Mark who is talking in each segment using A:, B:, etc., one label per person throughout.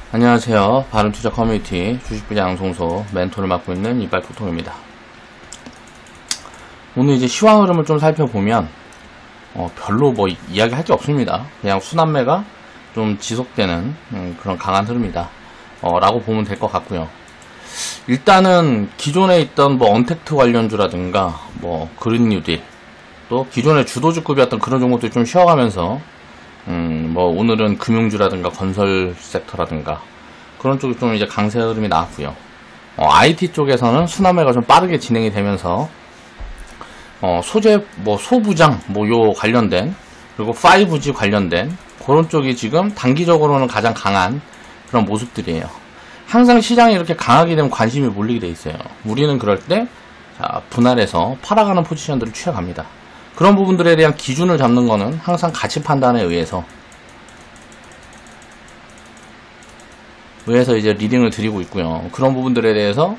A: 안녕하세요. 바른투자 커뮤니티 주식부자 양성소 멘토를 맡고 있는 이빨토통입니다. 오늘 이제 시황 흐름을 좀 살펴보면 별로 뭐 이야기할 게 없습니다. 그냥 순환매가 좀 지속되는 그런 강한 흐름이다 라고 보면 될 것 같고요. 일단은 기존에 있던 뭐 언택트 관련주라든가 뭐 그린 뉴딜, 또 기존의 주도주급이었던 그런 종목들이 좀 쉬어가면서 뭐 오늘은 금융주라든가 건설 섹터라든가 그런 쪽이 좀 이제 강세 흐름이 나왔고요. IT 쪽에서는 순환매가 좀 빠르게 진행이 되면서 소재 뭐 소부장 뭐 요 관련된, 그리고 5G 관련된 그런 쪽이 지금 단기적으로는 가장 강한 그런 모습들이에요. 항상 시장이 이렇게 강하게 되면 관심이 몰리게 돼 있어요. 우리는 그럴 때 분할해서 팔아가는 포지션들을 취해갑니다. 그런 부분들에 대한 기준을 잡는 거는 항상 가치 판단에 의해서 이제 리딩을 드리고 있고요. 그런 부분들에 대해서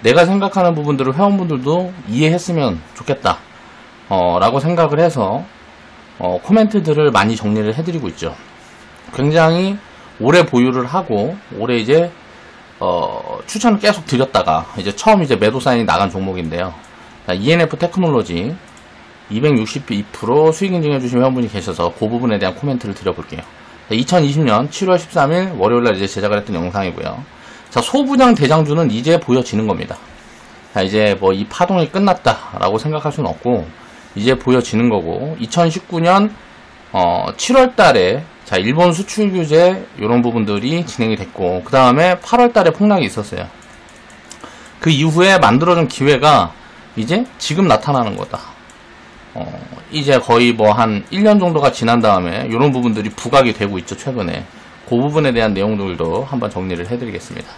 A: 내가 생각하는 부분들을 회원분들도 이해했으면 좋겠다 라고 생각을 해서 코멘트들을 많이 정리를 해드리고 있죠. 굉장히 오래 보유를 하고 올해 이제 추천을 계속 드렸다가 이제 처음 이제 매도 사인이 나간 종목인데요. ENF 테크놀로지 262% 수익 인증해 주신 회원분이 계셔서 그 부분에 대한 코멘트를 드려볼게요. 2020년 7월 13일 월요일날 이제 제작을 했던 영상이고요. 자, 소부장 대장주는 이제 보여지는 겁니다. 자, 이제 뭐 이 파동이 끝났다라고 생각할 수는 없고 이제 보여지는 거고, 2019년 7월 달에 자, 일본 수출 규제 이런 부분들이 진행이 됐고, 그 다음에 8월 달에 폭락이 있었어요. 그 이후에 만들어진 기회가 이제 지금 나타나는 거다. 이제 거의 뭐 한 1년 정도가 지난 다음에 이런 부분들이 부각이 되고 있죠, 최근에. 그 부분에 대한 내용들도 한번 정리를 해드리겠습니다.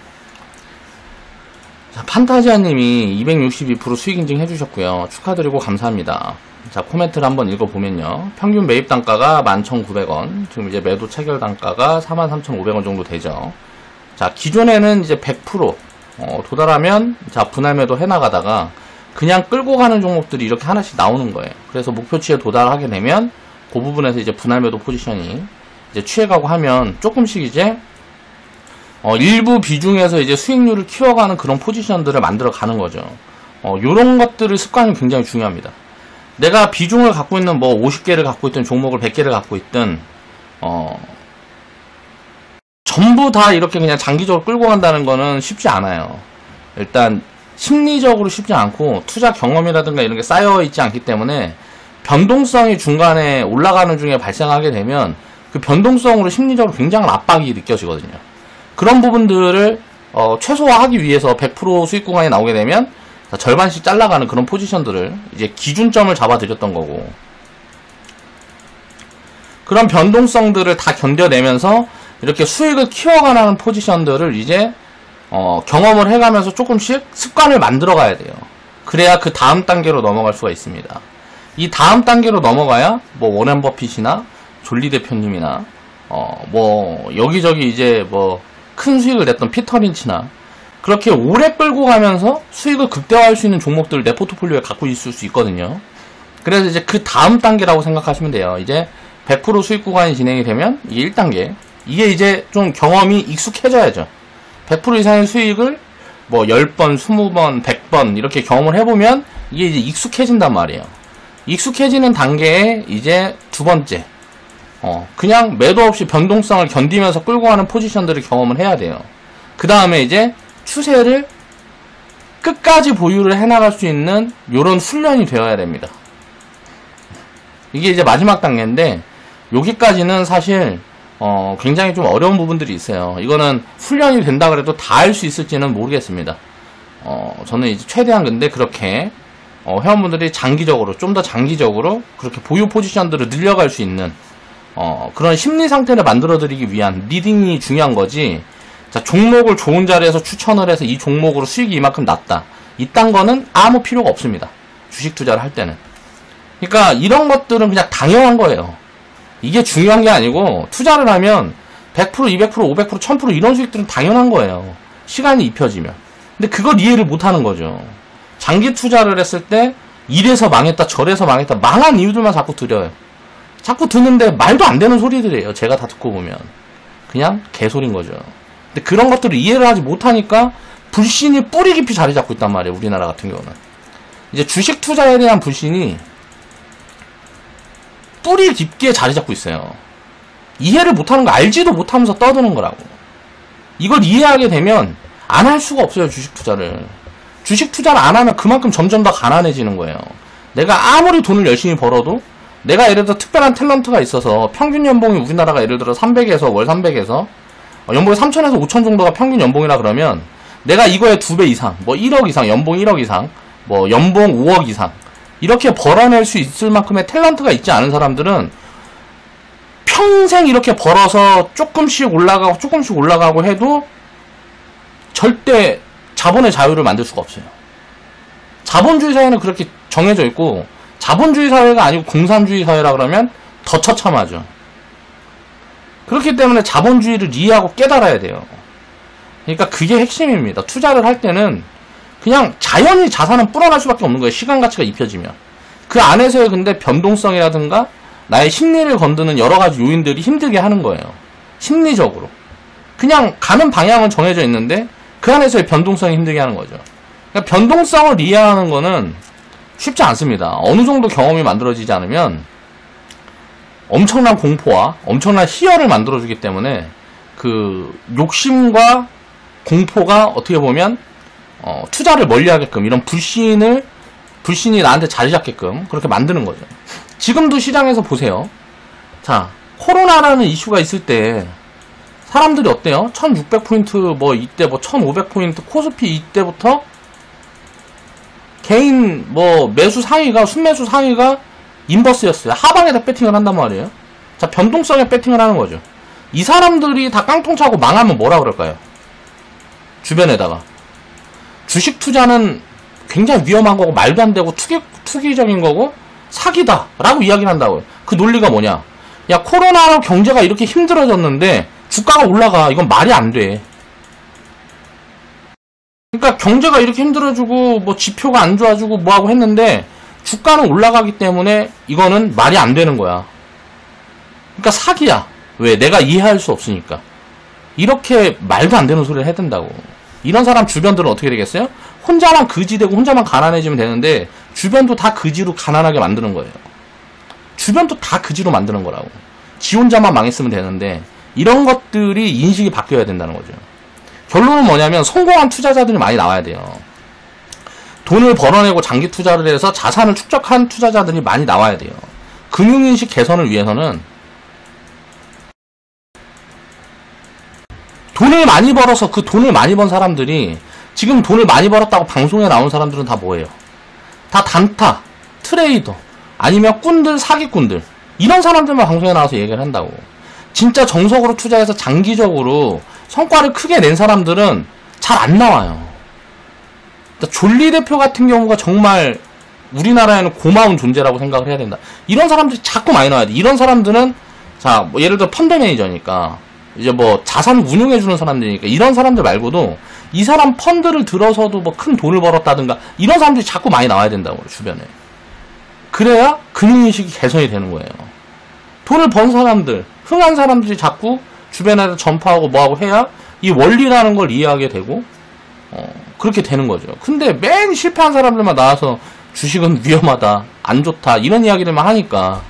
A: 자, 판타지아님이 262% 수익 인증 해주셨고요. 축하드리고 감사합니다. 자, 코멘트를 한번 읽어보면요. 평균 매입 단가가 11,900원, 지금 이제 매도 체결 단가가 43,500원 정도 되죠. 자, 기존에는 이제 100% 도달하면 자, 분할 매도 해나가다가 그냥 끌고 가는 종목들이 이렇게 하나씩 나오는 거예요. 그래서 목표치에 도달하게 되면 그 부분에서 이제 분할 매도 포지션이 이제 취해가고 하면 조금씩 이제 일부 비중에서 이제 수익률을 키워가는 그런 포지션들을 만들어 가는 거죠. 요런 것들을 습관이 굉장히 중요합니다. 내가 비중을 갖고 있는 뭐 50개를 갖고 있든 종목을 100개를 갖고 있든 전부 다 이렇게 그냥 장기적으로 끌고 간다는 거는 쉽지 않아요. 일단 심리적으로 쉽지 않고 투자 경험이라든가 이런 게 쌓여 있지 않기 때문에 변동성이 중간에 올라가는 중에 발생하게 되면 그 변동성으로 심리적으로 굉장한 압박이 느껴지거든요. 그런 부분들을 최소화하기 위해서 100% 수익 구간이 나오게 되면 절반씩 잘라가는 그런 포지션들을 이제 기준점을 잡아드렸던 거고, 그런 변동성들을 다 견뎌내면서 이렇게 수익을 키워가는 포지션들을 이제 경험을 해가면서 조금씩 습관을 만들어 가야 돼요. 그래야 그 다음 단계로 넘어갈 수가 있습니다. 이 다음 단계로 넘어가야 뭐 워렌 버핏이나 졸리 대표님이나 뭐 여기저기 이제 뭐 큰 수익을 냈던 피터 린치나 그렇게 오래 끌고 가면서 수익을 극대화할 수 있는 종목들을 내 포트폴리오에 갖고 있을 수 있거든요. 그래서 이제 그 다음 단계라고 생각하시면 돼요. 이제 100% 수익 구간이 진행이 되면 이게 1단계, 이게 이제 좀 경험이 익숙해져야죠. 100% 이상의 수익을 뭐 10번, 20번, 100번 이렇게 경험을 해보면 이게 이제 익숙해진단 말이에요. 익숙해지는 단계에 이제 두 번째, 그냥 매도 없이 변동성을 견디면서 끌고 가는 포지션들을 경험을 해야 돼요. 그 다음에 이제 추세를 끝까지 보유를 해나갈 수 있는 요런 훈련이 되어야 됩니다. 이게 이제 마지막 단계인데, 여기까지는 사실 굉장히 좀 어려운 부분들이 있어요. 이거는 훈련이 된다 그래도 다 할 수 있을지는 모르겠습니다. 저는 이제 최대한 근데 그렇게 회원분들이 장기적으로, 좀 더 장기적으로 그렇게 보유 포지션들을 늘려갈 수 있는 그런 심리 상태를 만들어 드리기 위한 리딩이 중요한 거지. 자, 종목을 좋은 자리에서 추천을 해서 이 종목으로 수익이 이만큼 났다, 이딴 거는 아무 필요가 없습니다. 주식 투자를 할 때는. 그러니까 이런 것들은 그냥 당연한 거예요. 이게 중요한 게 아니고, 투자를 하면 100%, 200%, 500%, 1000% 이런 수익들은 당연한 거예요. 시간이 입혀지면. 근데 그걸 이해를 못 하는 거죠. 장기 투자를 했을 때 이래서 망했다, 저래서 망했다, 망한 이유들만 자꾸 드려요. 자꾸 듣는데 말도 안 되는 소리들이에요. 제가 다 듣고 보면 그냥 개소리인 거죠. 근데 그런 것들을 이해를 하지 못하니까 불신이 뿌리 깊이 자리 잡고 있단 말이에요. 우리나라 같은 경우는. 이제 주식 투자에 대한 불신이 뿌리 깊게 자리 잡고 있어요. 이해를 못하는 거 알지도 못하면서 떠드는 거라고. 이걸 이해하게 되면 안 할 수가 없어요. 주식 투자를. 주식 투자를 안 하면 그만큼 점점 더 가난해지는 거예요. 내가 아무리 돈을 열심히 벌어도 내가 예를 들어 특별한 탤런트가 있어서 평균 연봉이 우리나라가 예를 들어 300에서 월 300에서 연봉이 3천에서 5천 정도가 평균 연봉이라 그러면 내가 이거의 2배 이상, 뭐 1억 이상, 연봉 1억 이상, 뭐 연봉 5억 이상 이렇게 벌어낼 수 있을 만큼의 탤런트가 있지 않은 사람들은 평생 이렇게 벌어서 조금씩 올라가고 해도 절대 자본의 자유를 만들 수가 없어요. 자본주의 사회는 그렇게 정해져 있고 자본주의 사회가 아니고 공산주의 사회라 그러면 더 처참하죠. 그렇기 때문에 자본주의를 이해하고 깨달아야 돼요. 그러니까 그게 핵심입니다. 투자를 할 때는 그냥 자연히 자산은 불어날 수밖에 없는 거예요. 시간 가치가 입혀지면. 그 안에서의 근데 변동성이라든가 나의 심리를 건드는 여러 가지 요인들이 힘들게 하는 거예요. 심리적으로. 그냥 가는 방향은 정해져 있는데 그 안에서의 변동성이 힘들게 하는 거죠. 그러니까 변동성을 이해하는 거는 쉽지 않습니다. 어느 정도 경험이 만들어지지 않으면 엄청난 공포와 엄청난 희열을 만들어주기 때문에 그 욕심과 공포가 어떻게 보면 투자를 멀리하게끔 이런 불신이 나한테 자리 잡게끔 그렇게 만드는 거죠. 지금도 시장에서 보세요. 자, 코로나라는 이슈가 있을 때 사람들이 어때요? 1600포인트 뭐 이때 뭐 1500포인트 코스피 이때부터 개인 뭐 매수 상위가 순매수 상위가 인버스였어요. 하방에다 배팅을 한단 말이에요. 자, 변동성에 배팅을 하는 거죠. 이 사람들이 다 깡통 차고 망하면 뭐라 그럴까요? 주변에다가 주식 투자는 굉장히 위험한 거고 말도 안 되고 투기적인 거고 사기다 라고 이야기를 한다고요. 그 논리가 뭐냐? 야, 코로나로 경제가 이렇게 힘들어졌는데 주가가 올라가. 이건 말이 안 돼. 그러니까 경제가 이렇게 힘들어지고 뭐 지표가 안 좋아지고 뭐하고 했는데 주가는 올라가기 때문에 이거는 말이 안 되는 거야. 그러니까 사기야. 왜? 내가 이해할 수 없으니까. 이렇게 말도 안 되는 소리를 해야 된다고. 이런 사람 주변들은 어떻게 되겠어요? 혼자만 그지되고 혼자만 가난해지면 되는데 주변도 다 그지로 가난하게 만드는 거예요. 주변도 다 그지로 만드는 거라고. 지 혼자만 망했으면 되는데 이런 것들이 인식이 바뀌어야 된다는 거죠. 결론은 뭐냐면 성공한 투자자들이 많이 나와야 돼요. 돈을 벌어내고 장기 투자를 해서 자산을 축적한 투자자들이 많이 나와야 돼요. 금융인식 개선을 위해서는 돈을 많이 벌어서 그 돈을 많이 번 사람들이 지금 돈을 많이 벌었다고 방송에 나온 사람들은 다 뭐예요? 다 단타, 트레이더, 아니면 꾼들, 사기꾼들 이런 사람들만 방송에 나와서 얘기를 한다고. 진짜 정석으로 투자해서 장기적으로 성과를 크게 낸 사람들은 잘 안 나와요. 존리 대표 같은 경우가 정말 우리나라에는 고마운 존재라고 생각을 해야 된다. 이런 사람들이 자꾸 많이 나와야 돼. 이런 사람들은 자, 뭐 예를 들어 펀드 매니저니까 이제 뭐 자산 운용해주는 사람들이니까 이런 사람들 말고도 이 사람 펀드를 들어서도 뭐 큰 돈을 벌었다든가 이런 사람들이 자꾸 많이 나와야 된다고 주변에. 그래야 금융인식이 개선이 되는 거예요. 돈을 번 사람들, 흥한 사람들이 자꾸 주변에서 전파하고 뭐하고 해야 이 원리라는 걸 이해하게 되고 그렇게 되는 거죠. 근데 맨 실패한 사람들만 나와서 주식은 위험하다, 안 좋다 이런 이야기들만 하니까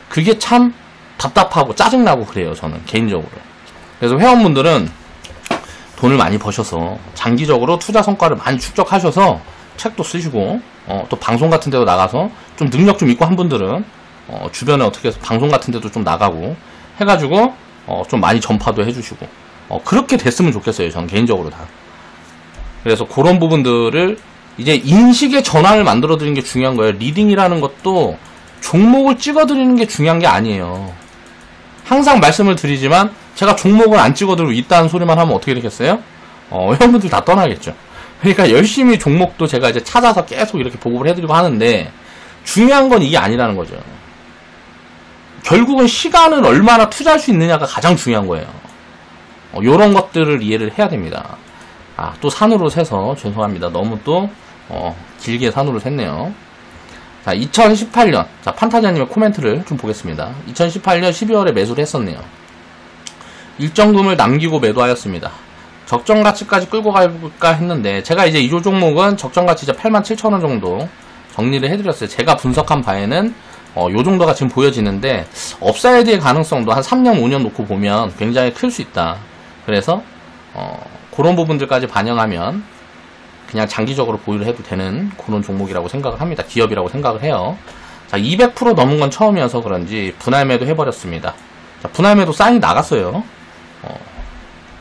A: 그게 참 답답하고 짜증나고 그래요. 저는 개인적으로. 그래서 회원분들은 돈을 많이 버셔서 장기적으로 투자 성과를 많이 축적하셔서 책도 쓰시고 또 방송 같은 데도 나가서 좀 능력 좀 있고 한 분들은 주변에 어떻게 해서 방송 같은 데도 좀 나가고 해가지고 좀 많이 전파도 해주시고 그렇게 됐으면 좋겠어요. 저는 개인적으로 다. 그래서 그런 부분들을 이제 인식의 전환을 만들어 드리는 게 중요한 거예요. 리딩이라는 것도 종목을 찍어 드리는 게 중요한 게 아니에요. 항상 말씀을 드리지만 제가 종목을 안 찍어드리고 있다는 소리만 하면 어떻게 되겠어요? 회원분들 다 떠나겠죠. 그러니까 열심히 종목도 제가 이제 찾아서 계속 이렇게 보급을 해드리고 하는데 중요한 건 이게 아니라는 거죠. 결국은 시간을 얼마나 투자할 수 있느냐가 가장 중요한 거예요. 요런 것들을 이해를 해야 됩니다. 아, 또 산으로 세서 죄송합니다. 너무 또 길게 산으로 샜네요. 자, 2018년 자, 판타자님의 코멘트를 좀 보겠습니다. 2018년 12월에 매수를 했었네요. 일정금을 남기고 매도하였습니다. 적정 가치까지 끌고 갈까 했는데, 제가 이제 이 종목은 적정 가치 이제 87,000원 정도 정리를 해드렸어요. 제가 분석한 바에는 요 정도가 지금 보여지는데, 업사이드의 가능성도 한 3년, 5년 놓고 보면 굉장히 클 수 있다. 그래서 그런 부분들까지 반영하면 그냥 장기적으로 보유를 해도 되는 그런 종목이라고 생각을 합니다. 기업이라고 생각을 해요. 자, 200% 넘은 건 처음이어서 그런지 분할 매도 해버렸습니다. 자, 분할 매도 사인이 나갔어요.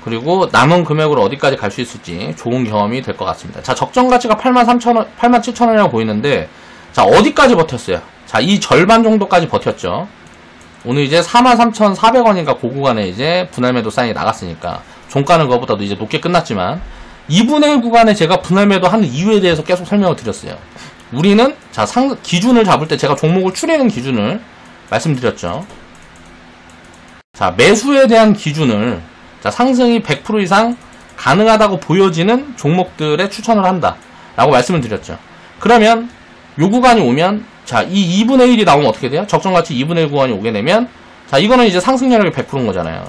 A: 그리고 남은 금액으로 어디까지 갈 수 있을지 좋은 경험이 될 것 같습니다. 자, 적정 가치가 83,000원, 87,000원이라고 보이는데, 자, 어디까지 버텼어요? 자, 이 절반 정도까지 버텼죠. 오늘 이제 43,400원인가 그 구간에 이제 분할 매도 사인이 나갔으니까, 종가는 그거보다도 이제 높게 끝났지만, 2분의 1 구간에 제가 분할 매도 하는 이유에 대해서 계속 설명을 드렸어요. 우리는, 자, 기준을 잡을 때 제가 종목을 추리는 기준을 말씀드렸죠. 자, 매수에 대한 기준을, 자, 상승이 100% 이상 가능하다고 보여지는 종목들에 추천을 한다 라고 말씀을 드렸죠. 그러면 요 구간이 오면, 자, 이 2분의 1이 나오면 어떻게 돼요? 적정가치 2분의 1 구간이 오게 되면, 자, 이거는 이제 상승률이 100%인 거잖아요.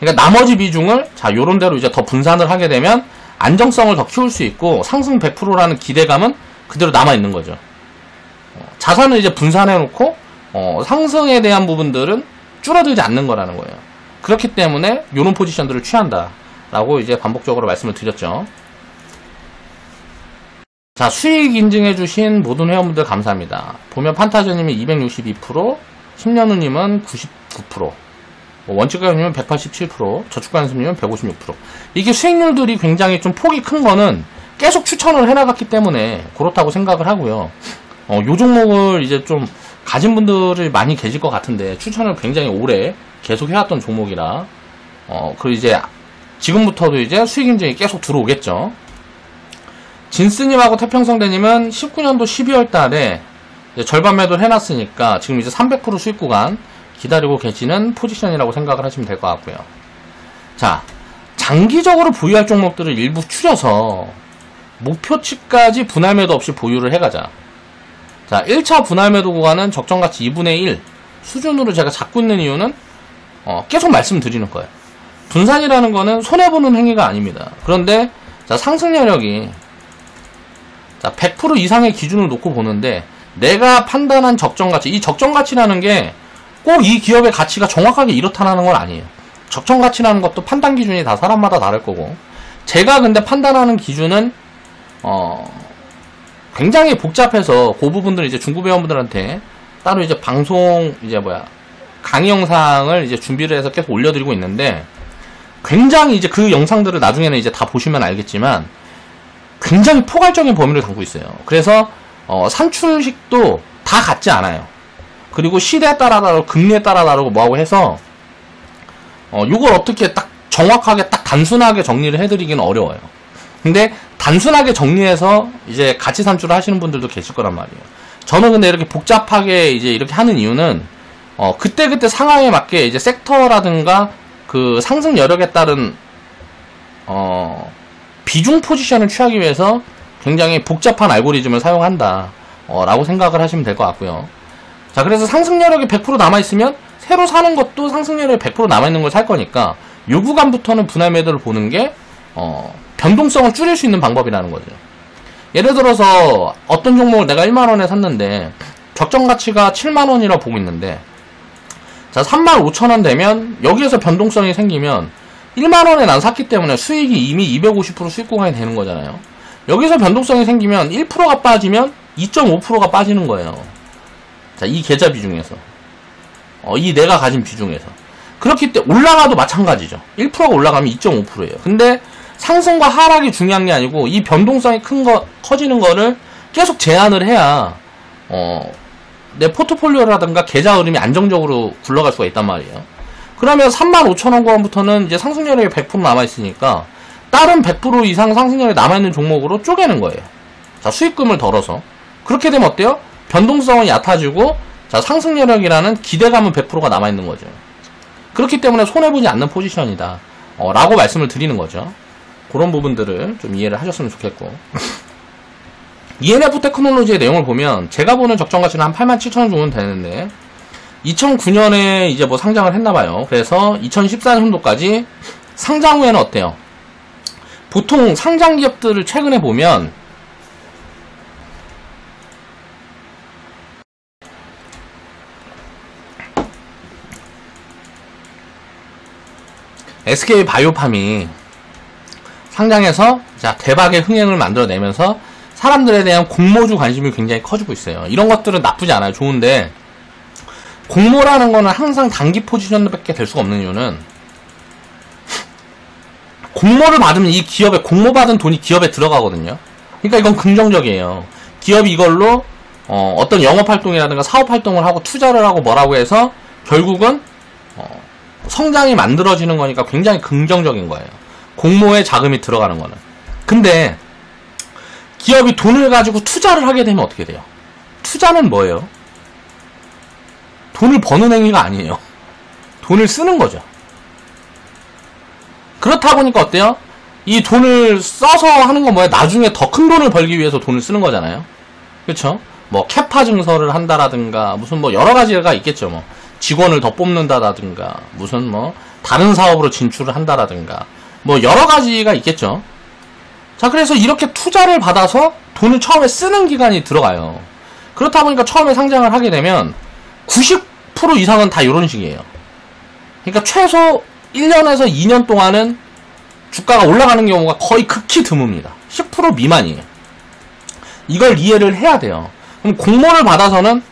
A: 그러니까 나머지 비중을, 자, 요런 대로 이제 더 분산을 하게 되면 안정성을 더 키울 수 있고, 상승 100%라는 기대감은 그대로 남아있는 거죠. 자산을 이제 분산해 놓고 상승에 대한 부분들은 줄어들지 않는 거라는 거예요. 그렇기 때문에 요런 포지션들을 취한다 라고 이제 반복적으로 말씀을 드렸죠. 자, 수익 인증해 주신 모든 회원분들 감사합니다. 보면 판타저님이 262%, 10년후님은 99%, 원칙가형님은 187%, 저축가연습님은 156%. 이게 수익률들이 굉장히 좀 폭이 큰 거는 계속 추천을 해나갔기 때문에 그렇다고 생각을 하고요. 요 종목을 이제 좀 가진 분들이 많이 계실 것 같은데, 추천을 굉장히 오래 계속 해왔던 종목이라, 그리고 이제 지금부터도 이제 수익 인증이 계속 들어오겠죠. 진스님하고 태평성대님은 19년도 12월 달에 절반 매도를 해놨으니까 지금 이제 300% 수익 구간 기다리고 계시는 포지션이라고 생각을 하시면 될 것 같고요. 자, 장기적으로 보유할 종목들을 일부 추려서 목표치까지 분할 매도 없이 보유를 해가자. 자, 1차 분할 매도 구간은 적정가치 2분의 1 수준으로 제가 잡고 있는 이유는 계속 말씀드리는 거예요. 분산이라는 거는 손해보는 행위가 아닙니다. 그런데 자, 상승 여력이, 자, 100% 이상의 기준을 놓고 보는데, 내가 판단한 적정가치, 이 적정가치라는 게 꼭 이 기업의 가치가 정확하게 이렇다는 건 아니에요. 적정가치라는 것도 판단 기준이 다 사람마다 다를 거고, 제가 근데 판단하는 기준은 굉장히 복잡해서 그 부분들을 이제 중급 회원분들한테 따로 이제 방송 강의 영상을 이제 준비를 해서 계속 올려드리고 있는데, 굉장히 이제 그 영상들을 나중에는 이제 다 보시면 알겠지만 굉장히 포괄적인 범위를 담고 있어요. 그래서 산출식도 다 같지 않아요. 그리고 시대에 따라 다르고 금리에 따라 다르고 뭐하고 해서 요걸 어떻게 딱 정확하게 딱 단순하게 정리를 해드리기는 어려워요. 근데 단순하게 정리해서 이제 가치 산출을 하시는 분들도 계실 거란 말이에요. 저는 근데 이렇게 복잡하게 이제 이렇게 하는 이유는 그때그때 상황에 맞게 이제 섹터라든가 그 상승 여력에 따른 비중 포지션을 취하기 위해서 굉장히 복잡한 알고리즘을 사용한다 라고 생각을 하시면 될 것 같고요. 자, 그래서 상승 여력이 100% 남아있으면 새로 사는 것도 상승 여력이 100% 남아있는 걸 살 거니까 요 구간부터는 분할 매도를 보는 게 변동성을 줄일 수 있는 방법이라는 거죠. 예를 들어서 어떤 종목을 내가 1만원에 샀는데 적정가치가 7만원이라고 보고 있는데, 자, 35,000원 되면 여기에서 변동성이 생기면 1만원에 난 샀기 때문에 수익이 이미 250% 수익 구간이 되는 거잖아요. 여기서 변동성이 생기면 1%가 빠지면 2.5%가 빠지는 거예요. 자, 이 계좌 비중에서, 이 내가 가진 비중에서. 그렇기 때문에 올라가도 마찬가지죠. 1%가 올라가면 2.5%예요. 근데 상승과 하락이 중요한 게 아니고 이 변동성이 커지는 거를 계속 제한을 해야 내 포트폴리오라든가 계좌 흐름이 안정적으로 굴러갈 수가 있단 말이에요. 그러면 35,000원 구간부터는 이제 상승률이 100% 남아있으니까 다른 100% 이상 상승률이 남아있는 종목으로 쪼개는 거예요. 자, 수익금을 덜어서. 그렇게 되면 어때요? 변동성은 얕아지고, 자, 상승률이라는 기대감은 100%가 남아있는 거죠. 그렇기 때문에 손해보지 않는 포지션이다 라고 말씀을 드리는 거죠. 그런 부분들을 좀 이해를 하셨으면 좋겠고. ENF 테크놀로지의 내용을 보면 제가 보는 적정가치는 한 87,000원 정도 되는데 2009년에 이제 뭐 상장을 했나봐요. 그래서 2014년도까지 상장 후에는 어때요? 보통 상장 기업들을 최근에 보면 SK 바이오팜이 상장해서 자 대박의 흥행을 만들어내면서 사람들에 대한 공모주 관심이 굉장히 커지고 있어요. 이런 것들은 나쁘지 않아요. 좋은데 공모라는 거는 항상 단기 포지션밖에 될 수가 없는 이유는 공모를 받으면 이 기업에 공모받은 돈이 기업에 들어가거든요. 그러니까 이건 긍정적이에요. 기업이 이걸로 어떤 영업활동이라든가 사업활동을 하고 투자를 하고 뭐라고 해서 결국은 성장이 만들어지는 거니까 굉장히 긍정적인 거예요. 공모에 자금이 들어가는 거는. 근데 기업이 돈을 가지고 투자를 하게 되면 어떻게 돼요? 투자는 뭐예요? 돈을 버는 행위가 아니에요. 돈을 쓰는 거죠. 그렇다 보니까 어때요? 이 돈을 써서 하는 건 뭐예요? 나중에 더 큰 돈을 벌기 위해서 돈을 쓰는 거잖아요. 그렇죠? 뭐 캐파 증설을 한다라든가 무슨 뭐 여러 가지가 있겠죠. 뭐 직원을 더 뽑는다라든가 무슨 뭐 다른 사업으로 진출을 한다라든가 뭐 여러 가지가 있겠죠. 자, 그래서 이렇게 투자를 받아서 돈을 처음에 쓰는 기간이 들어가요. 그렇다 보니까 처음에 상장을 하게 되면 90% 이상은 다 이런 식이에요. 그러니까 최소 1년에서 2년 동안은 주가가 올라가는 경우가 거의 극히 드뭅니다. 10% 미만이에요. 이걸 이해를 해야 돼요. 그럼 공모를 받아서는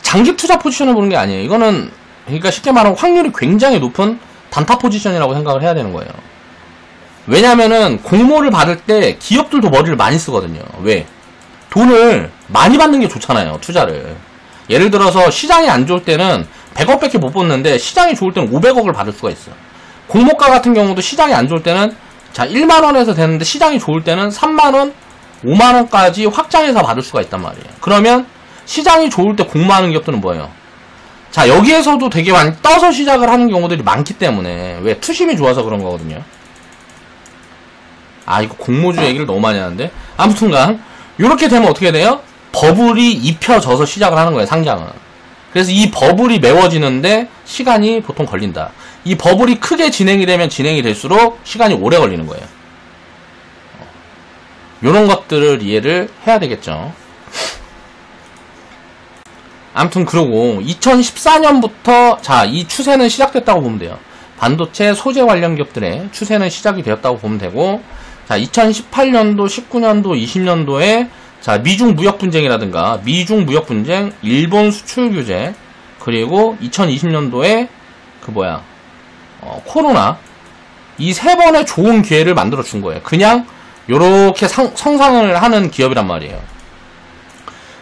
A: 장기 투자 포지션을 보는 게 아니에요. 이거는 그러니까 쉽게 말하면 확률이 굉장히 높은 단타 포지션이라고 생각을 해야 되는 거예요. 왜냐면은 공모를 받을 때 기업들도 머리를 많이 쓰거든요. 왜? 돈을 많이 받는 게 좋잖아요. 투자를. 예를 들어서 시장이 안 좋을 때는 100억밖에 못 받는데 시장이 좋을 때는 500억을 받을 수가 있어요. 공모가 같은 경우도 시장이 안 좋을 때는 자 1만원에서 되는데 시장이 좋을 때는 3만원, 5만원까지 확장해서 받을 수가 있단 말이에요. 그러면 시장이 좋을 때 공모하는 기업들은 뭐예요? 자 여기에서도 되게 많이 떠서 시작을 하는 경우들이 많기 때문에 왜? 투심이 좋아서 그런 거거든요. 아 이거 공모주 얘기를 너무 많이 하는데 아무튼간 이렇게 되면 어떻게 돼요? 버블이 입혀져서 시작을 하는 거예요. 상장은. 그래서 이 버블이 메워지는데 시간이 보통 걸린다. 이 버블이 크게 진행이 되면 진행이 될수록 시간이 오래 걸리는 거예요. 요런 것들을 이해를 해야 되겠죠. 아무튼 그러고 2014년부터 자 이 추세는 시작됐다고 보면 돼요. 반도체 소재 관련 기업들의 추세는 시작이 되었다고 보면 되고 자 2018년도, 19년도, 20년도에 자 미중 무역 분쟁이라든가 미중 무역 분쟁, 일본 수출 규제 그리고 2020년도에 그 뭐야 코로나 이 세 번의 좋은 기회를 만들어 준 거예요. 그냥 요렇게 성장을 하는 기업이란 말이에요.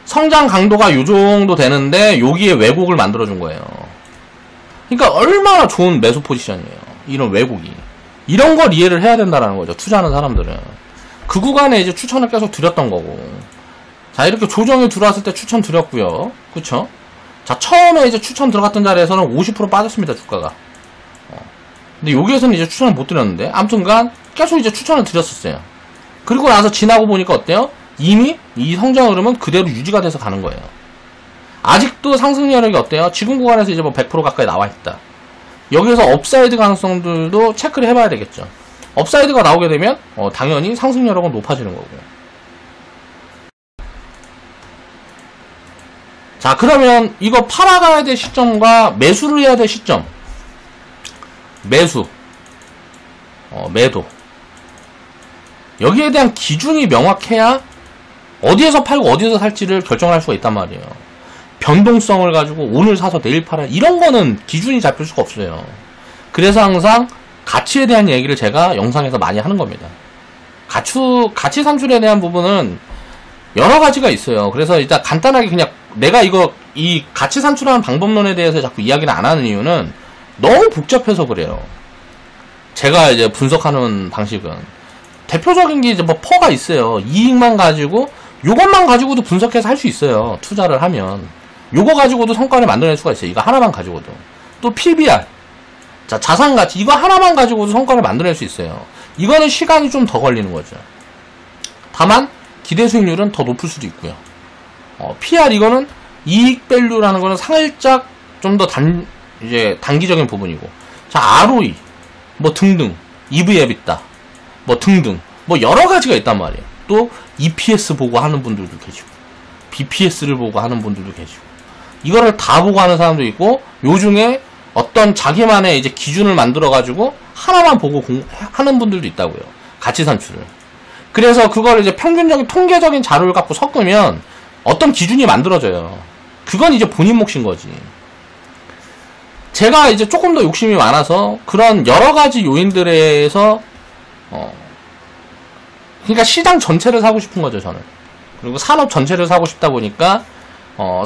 A: 성장 강도가 요 정도 되는데 여기에 왜곡을 만들어 준 거예요. 그러니까 얼마나 좋은 매수 포지션이에요. 이런 왜곡이. 이런 걸 이해를 해야 된다는 거죠. 투자하는 사람들은. 그 구간에 이제 추천을 계속 드렸던 거고. 자, 이렇게 조정이 들어왔을 때 추천 드렸고요. 그쵸? 자, 처음에 이제 추천 들어갔던 자리에서는 50% 빠졌습니다, 주가가. 근데 여기에서는 이제 추천을 못 드렸는데, 아무튼간 계속 이제 추천을 드렸었어요. 그리고 나서 지나고 보니까 어때요? 이미 이 성장 흐름은 그대로 유지가 돼서 가는 거예요. 아직도 상승 여력이 어때요? 지금 구간에서 이제 뭐 100% 가까이 나와 있다. 여기서 업사이드 가능성들도 체크를 해봐야 되겠죠. 업사이드가 나오게 되면 당연히 상승 여력은 높아지는 거고요. 자, 그러면 이거 팔아가야 될 시점과 매수를 해야 될 시점. 매수, 매도. 여기에 대한 기준이 명확해야 어디에서 팔고 어디에서 살지를 결정할 수가 있단 말이에요. 변동성을 가지고 오늘 사서 내일 팔아 이런 거는 기준이 잡힐 수가 없어요. 그래서 항상 가치에 대한 얘기를 제가 영상에서 많이 하는 겁니다. 가치 산출에 대한 부분은 여러 가지가 있어요. 그래서 일단 간단하게 그냥 내가 이 가치 산출하는 방법론에 대해서 자꾸 이야기를 안 하는 이유는 너무 복잡해서 그래요. 제가 이제 분석하는 방식은 대표적인 게 이제 뭐 퍼가 있어요. 이익만 가지고 요것만 가지고도 분석해서 할 수 있어요. 투자를 하면 요거 가지고도 성과를 만들어낼 수가 있어요. 이거 하나만 가지고도. 또 PBR, 자 자산가치 이거 하나만 가지고도 성과를 만들어낼 수 있어요. 이거는 시간이 좀 더 걸리는 거죠. 다만 기대 수익률은 더 높을 수도 있고요. PR 이거는 이익 밸류라는 거는 살짝 좀 더 이제 단기적인 부분이고, 자 ROE 뭐 등등, EV/EBITDA 뭐 등등 뭐 여러 가지가 있단 말이에요. 또 EPS 보고 하는 분들도 계시고 BPS를 보고 하는 분들도 계시고 이거를 다 보고 하는 사람도 있고 요중에 어떤 자기만의 이제 기준을 만들어 가지고 하나만 보고 하는 분들도 있다고요. 가치 산출을. 그래서 그걸 이제 평균적인 통계적인 자료를 갖고 섞으면 어떤 기준이 만들어져요. 그건 이제 본인 몫인 거지. 제가 이제 조금 더 욕심이 많아서 그런 여러 가지 요인들에서 그러니까 시장 전체를 사고 싶은 거죠, 저는. 그리고 산업 전체를 사고 싶다 보니까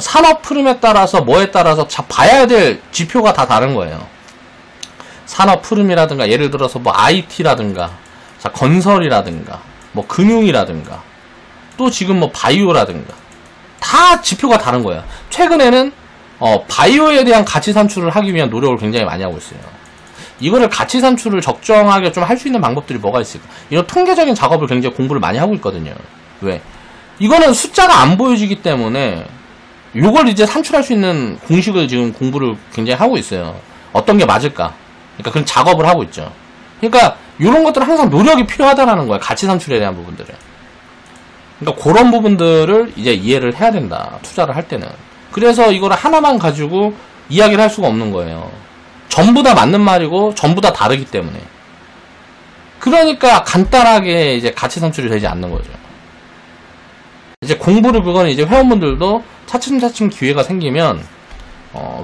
A: 산업 흐름에 따라서 뭐에 따라서 봐야 될 지표가 다 다른 거예요. 산업 흐름이라든가 예를 들어서 뭐 IT라든가 자 건설이라든가 뭐 금융이라든가 또 지금 뭐 바이오라든가 다 지표가 다른 거예요. 최근에는 바이오에 대한 가치 산출을 하기 위한 노력을 굉장히 많이 하고 있어요. 이거를 가치 산출을 적정하게 좀 할 수 있는 방법들이 뭐가 있을까? 이런 통계적인 작업을 굉장히 공부를 많이 하고 있거든요. 왜? 이거는 숫자가 안 보여지기 때문에 요걸 이제 산출할 수 있는 공식을 지금 공부를 굉장히 하고 있어요. 어떤 게 맞을까? 그러니까 그런 작업을 하고 있죠. 그러니까 이런 것들은 항상 노력이 필요하다라는 거야. 가치 산출에 대한 부분들은. 그러니까 그런 부분들을 이제 이해를 해야 된다. 투자를 할 때는. 그래서 이거를 하나만 가지고 이야기를 할 수가 없는 거예요. 전부 다 맞는 말이고 전부 다 다르기 때문에. 그러니까 간단하게 이제 가치 산출이 되지 않는 거죠. 이제 공부를 그거는 이제 회원분들도 차츰차츰 기회가 생기면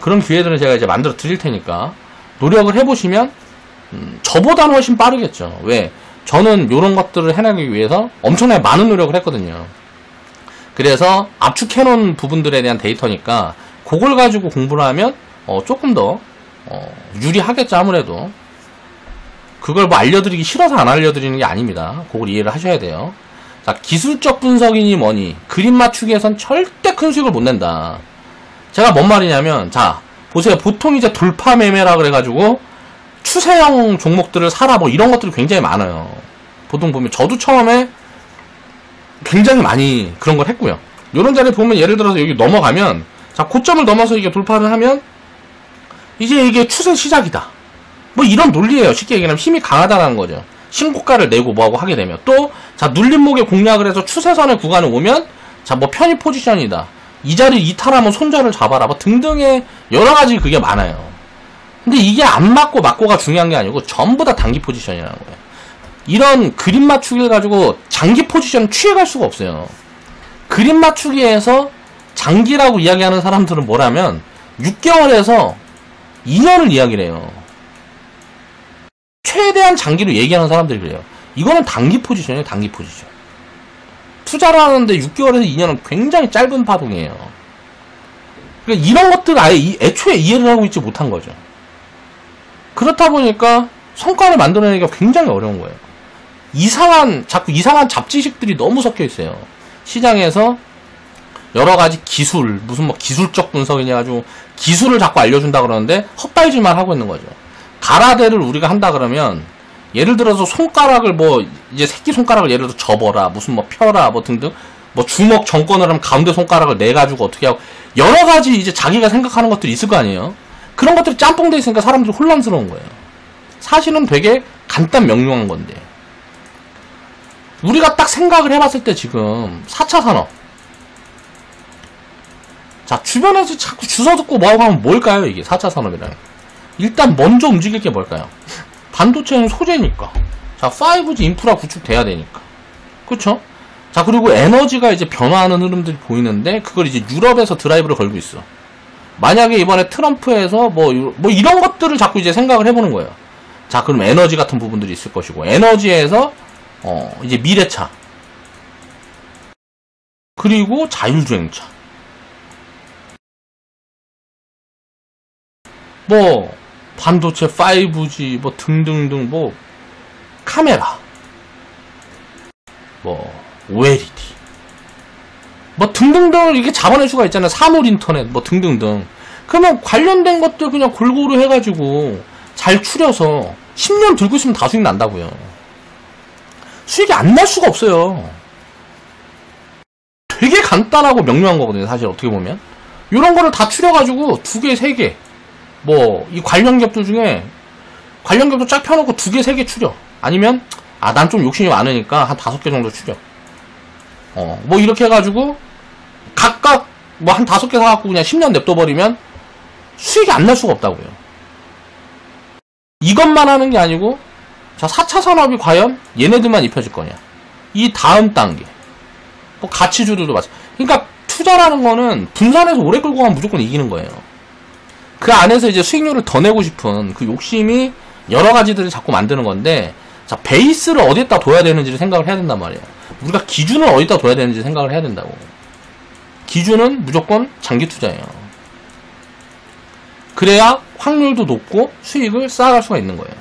A: 그런 기회들은 제가 이제 만들어 드릴 테니까 노력을 해보시면 저보다는 훨씬 빠르겠죠. 왜? 저는 이런 것들을 해내기 위해서 엄청나게 많은 노력을 했거든요. 그래서 압축해놓은 부분들에 대한 데이터니까 그걸 가지고 공부를 하면 조금 더 유리하겠죠. 아무래도 그걸 뭐 알려드리기 싫어서 안 알려드리는 게 아닙니다. 그걸 이해를 하셔야 돼요. 자, 기술적 분석이니 뭐니 그림 맞추기에선 절대 큰 수익을 못 낸다. 제가 뭔 말이냐면 자 보세요. 보통 이제 돌파 매매라 그래가지고 추세형 종목들을 사라 뭐 이런 것들이 굉장히 많아요. 보통 보면 저도 처음에 굉장히 많이 그런 걸 했고요. 이런 자리에 보면 예를 들어서 여기 넘어가면 자 고점을 넘어서 이게 돌파를 하면 이제 이게 추세 시작이다. 뭐 이런 논리예요. 쉽게 얘기하면 힘이 강하다는 거죠. 신고가를 내고 뭐하고 하게 되면 또 자 눌림목에 공략을 해서 추세선의 구간에 오면 자 뭐 편입 포지션이다. 이 자리 이탈하면 손절을 잡아라 뭐 등등의 여러가지 그게 많아요. 근데 이게 안 맞고 맞고가 중요한 게 아니고 전부 다 단기 포지션이라는 거예요. 이런 그림 맞추기를 가지고 장기 포지션을 취해갈 수가 없어요. 그림 맞추기에서 장기라고 이야기하는 사람들은 뭐라면 6개월에서 2년을 이야기를 해요. 최대한 장기로 얘기하는 사람들이 그래요. 이거는 단기 포지션이에요. 단기 포지션. 투자를 하는데 6개월에서 2년은 굉장히 짧은 파동이에요. 그러니까 이런 것들 아예 애초에 이해를 하고 있지 못한 거죠. 그렇다 보니까 성과를 만들어내기가 굉장히 어려운 거예요. 자꾸 이상한 잡지식들이 너무 섞여 있어요. 시장에서 여러 가지 기술, 무슨 뭐 기술적 분석이냐 가지고 기술을 자꾸 알려준다 그러는데 헛발질만 하고 있는 거죠. 가라데를 우리가 한다 그러면 예를 들어서 손가락을 뭐 이제 새끼 손가락을 예를 들어서 접어라, 무슨 뭐 펴라, 뭐 등등, 뭐 주먹 정권을 하면 가운데 손가락을 내 가지고 어떻게 하고 여러 가지 이제 자기가 생각하는 것들이 있을 거 아니에요. 그런 것들이 짬뽕돼 있으니까 사람들이 혼란스러운 거예요. 사실은 되게 간단 명료한 건데 우리가 딱 생각을 해봤을 때 지금 4차 산업 자 주변에서 자꾸 주워 듣고 뭐하고 하면 뭘까요? 이게 4차 산업이라는 일단 먼저 움직일 게 뭘까요? 반도체는 소재니까 자 5G 인프라 구축돼야 되니까 그쵸? 자 그리고 에너지가 이제 변화하는 흐름들이 보이는데 그걸 이제 유럽에서 드라이브를 걸고 있어. 만약에 이번에 트럼프에서 뭐 이런 것들을 자꾸 이제 생각을 해보는 거예요. 자 그럼 에너지 같은 부분들이 있을 것이고 에너지에서 이제 미래차 그리고 자율주행차 뭐 반도체 5G 뭐 등등등 뭐 카메라 뭐 OLED 뭐 등등등 이렇게 잡아낼 수가 있잖아요. 사물 인터넷 뭐 등등등. 그러면 관련된 것들 그냥 골고루 해가지고 잘 추려서 10년 들고 있으면 다 수익 난다고요. 수익이 안 날 수가 없어요. 되게 간단하고 명료한 거거든요. 사실 어떻게 보면 이런 거를 다 추려가지고 2개, 3개 뭐 이 관련 기업들 중에 관련 기업도 쫙 펴놓고 2개, 3개 추려. 아니면 아, 난 좀 욕심이 많으니까 한 5개 정도 추려. 뭐 이렇게 해가지고 각각 뭐 한 5개 사갖고 그냥 10년 냅둬버리면 수익이 안 날 수가 없다고요. 이것만 하는 게 아니고, 자, 4차 산업이 과연 얘네들만 입혀질 거냐. 이 다음 단계. 뭐 가치주들도 마찬가지. 그러니까 투자라는 거는 분산해서 오래 끌고 가면 무조건 이기는 거예요. 그 안에서 이제 수익률을 더 내고 싶은 그 욕심이 여러 가지들을 자꾸 만드는 건데, 자, 베이스를 어디에다 둬야 되는지를 생각을 해야 된단 말이에요. 우리가 기준을 어디다 둬야 되는지 생각을 해야 된다고. 기준은 무조건 장기 투자예요. 그래야 확률도 높고 수익을 쌓아갈 수가 있는 거예요.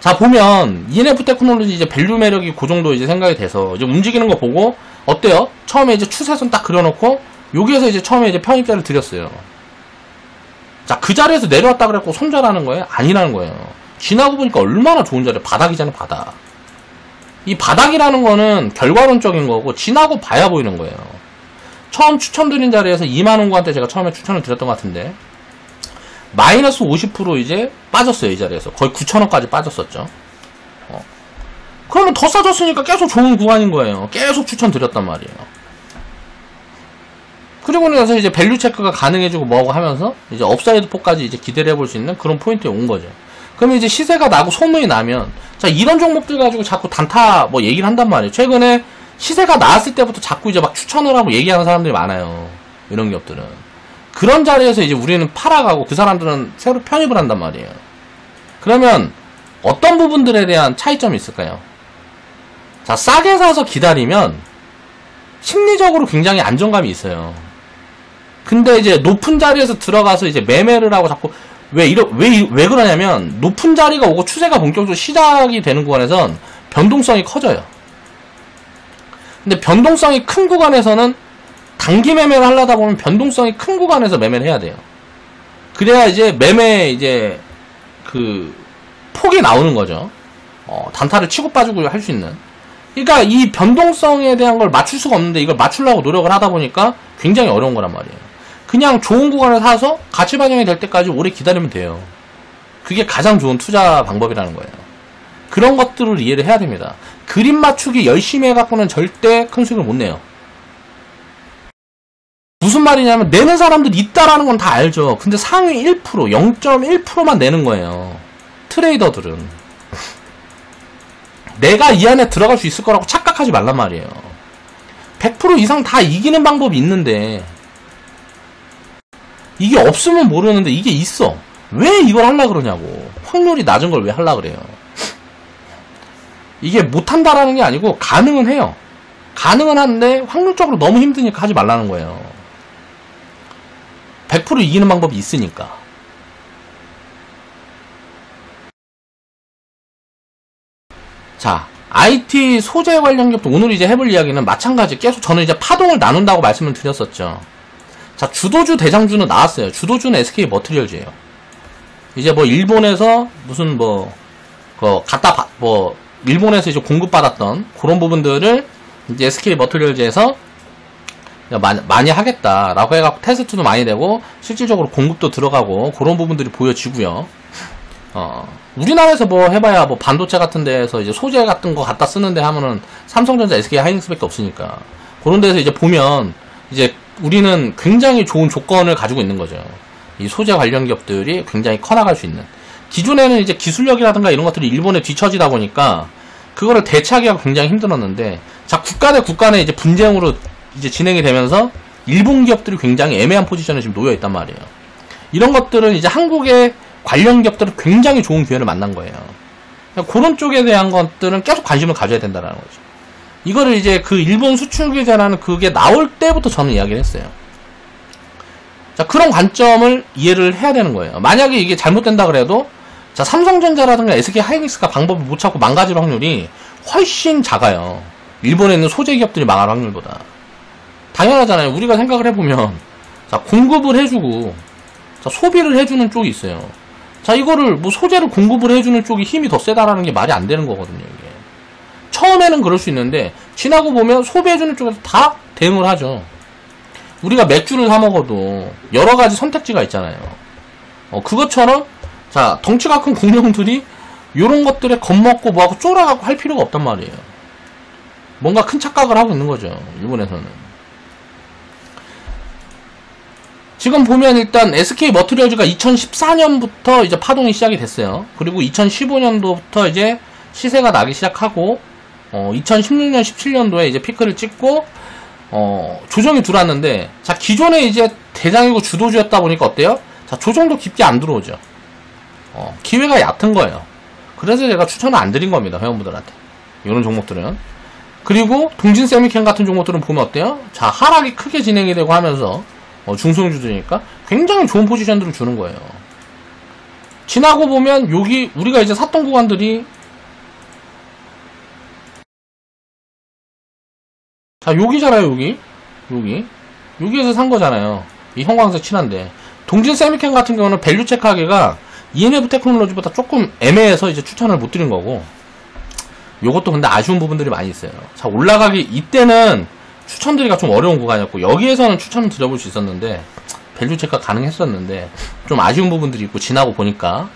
A: 자, 보면 ENF 테크놀로지 이제 밸류 매력이 그 정도 이제 생각이 돼서 이제 움직이는 거 보고 어때요? 처음에 이제 추세선 딱 그려놓고 여기에서 이제 처음에 이제 편입자를 드렸어요. 자, 그 자리에서 내려왔다 그랬고 손절하는 거예요? 아니라는 거예요. 지나고 보니까 얼마나 좋은 자리야. 바닥이잖아요, 바닥. 이 바닥이라는 거는 결과론적인 거고 지나고 봐야 보이는 거예요. 처음 추천드린 자리에서 2만원구한테 제가 처음에 추천을 드렸던 것 같은데 마이너스 50% 이제 빠졌어요. 이 자리에서 거의 9천원까지 빠졌었죠. 그러면 더 싸졌으니까 계속 좋은 구간인 거예요. 계속 추천드렸단 말이에요. 그리고 나서 이제 밸류 체크가 가능해지고 뭐하고 하면서 이제 업사이드 폭까지 이제 기대를 해볼 수 있는 그런 포인트에 온 거죠. 그러면 이제 시세가 나고 소문이 나면, 자, 이런 종목들 가지고 자꾸 단타 뭐 얘기를 한단 말이에요. 최근에 시세가 나왔을 때부터 자꾸 이제 막 추천을 하고 얘기하는 사람들이 많아요. 이런 기업들은. 그런 자리에서 이제 우리는 팔아가고 그 사람들은 새로 편입을 한단 말이에요. 그러면 어떤 부분들에 대한 차이점이 있을까요? 자, 싸게 사서 기다리면 심리적으로 굉장히 안정감이 있어요. 근데 이제 높은 자리에서 들어가서 이제 매매를 하고 자꾸 왜 그러냐면 높은 자리가 오고 추세가 본격적으로 시작이 되는 구간에선 변동성이 커져요. 근데 변동성이 큰 구간에서는 단기 매매를 하려다 보면 변동성이 큰 구간에서 매매를 해야 돼요. 그래야 이제 매매 이제 그 폭이 나오는 거죠. 단타를 치고 빠지고 할 수 있는. 그러니까 이 변동성에 대한 걸 맞출 수가 없는데 이걸 맞추려고 노력을 하다 보니까 굉장히 어려운 거란 말이에요. 그냥 좋은 구간을 사서 가치 반영이 될 때까지 오래 기다리면 돼요. 그게 가장 좋은 투자 방법이라는 거예요. 그런 것들을 이해를 해야 됩니다. 그림 맞추기 열심히 해갖고는 절대 큰 수익을 못 내요. 무슨 말이냐면 내는 사람들이 있다라는 건 다 알죠. 근데 상위 1%, 0.1%만 내는 거예요. 트레이더들은. 내가 이 안에 들어갈 수 있을 거라고 착각하지 말란 말이에요. 100% 이상 다 이기는 방법이 있는데 이게 없으면 모르는데 이게 있어. 왜 이걸 하려고 그러냐고. 확률이 낮은 걸 왜 하려고 그래요. 이게 못한다라는 게 아니고 가능은 해요. 가능은 한데 확률적으로 너무 힘드니까 하지 말라는 거예요. 100% 이기는 방법이 있으니까. 자, IT 소재 관련 기업도 오늘 이제 해볼 이야기는 마찬가지. 계속 저는 이제 파동을 나눈다고 말씀을 드렸었죠. 자, 주도주 대장주는 나왔어요. 주도주는 SK 머티리얼즈예요. 이제 뭐 일본에서 무슨 일본에서 이제 공급받았던 그런 부분들을 이제 SK 머티리얼즈에서 많이 하겠다라고 해갖고 테스트도 많이 되고 실질적으로 공급도 들어가고 그런 부분들이 보여지고요. 우리나라에서 뭐 해봐야 뭐 반도체 같은 데에서 이제 소재 같은 거 갖다 쓰는데 하면은 삼성전자, SK 하이닉스밖에 없으니까 그런 데서 이제 보면 이제 우리는 굉장히 좋은 조건을 가지고 있는 거죠. 이 소재 관련 기업들이 굉장히 커나갈 수 있는. 기존에는 이제 기술력이라든가 이런 것들이 일본에 뒤처지다 보니까 그거를 대체하기가 굉장히 힘들었는데, 자, 국가 대 국가 내 이제 분쟁으로 이제 진행이 되면서 일본 기업들이 굉장히 애매한 포지션에 지금 놓여 있단 말이에요. 이런 것들은 이제 한국의 관련 기업들은 굉장히 좋은 기회를 만난 거예요. 그런 쪽에 대한 것들은 계속 관심을 가져야 된다는 거죠. 이거를 이제 그 일본 수출 규제라는 그게 나올 때부터 저는 이야기를 했어요. 자, 그런 관점을 이해를 해야 되는 거예요. 만약에 이게 잘못된다 그래도, 자, 삼성전자라든가 SK 하이닉스가 방법을 못 찾고 망가질 확률이 훨씬 작아요. 일본에 있는 소재 기업들이 망할 확률보다. 당연하잖아요. 우리가 생각을 해보면, 자, 공급을 해주고, 자, 소비를 해주는 쪽이 있어요. 자, 이거를 뭐 소재를 공급을 해주는 쪽이 힘이 더 세다라는 게 말이 안 되는 거거든요, 이게. 처음에는 그럴 수 있는데 지나고 보면 소비해주는 쪽에서 다 대응을 하죠. 우리가 맥주를 사 먹어도 여러 가지 선택지가 있잖아요. 그것처럼 자, 덩치가 큰 공룡들이 요런 것들에 겁먹고 뭐하고 쫄아갖고 할 필요가 없단 말이에요. 뭔가 큰 착각을 하고 있는 거죠. 일본에서는. 지금 보면 일단 SK 머티리얼즈가 2014년부터 이제 파동이 시작이 됐어요. 그리고 2015년도부터 이제 시세가 나기 시작하고 2016년, 17년도에 이제 피크를 찍고 조정이 들어왔는데, 자, 기존에 이제 대장이고 주도주였다 보니까 어때요? 자, 조정도 깊게 안 들어오죠. 기회가 얕은 거예요. 그래서 제가 추천을 안 드린 겁니다, 회원분들한테. 이런 종목들은. 그리고 동진 세미캠 같은 종목들은 보면 어때요? 자, 하락이 크게 진행이 되고 하면서 중소형주들이니까 굉장히 좋은 포지션들을 주는 거예요. 지나고 보면 여기 우리가 이제 샀던 구간들이, 자, 여기잖아요. 여기에서 산 거잖아요. 이 형광색 칠한데, 동진 세미캠 같은 경우는 밸류 체크하기가 ENF 테크놀로지보다 조금 애매해서 이제 추천을 못 드린 거고, 요것도 근데 아쉬운 부분들이 많이 있어요. 자, 올라가기 이때는 추천드리기가 좀 어려운 구간이었고, 여기에서는 추천을 드려볼 수 있었는데 밸류 체크가 가능했었는데 좀 아쉬운 부분들이 있고, 지나고 보니까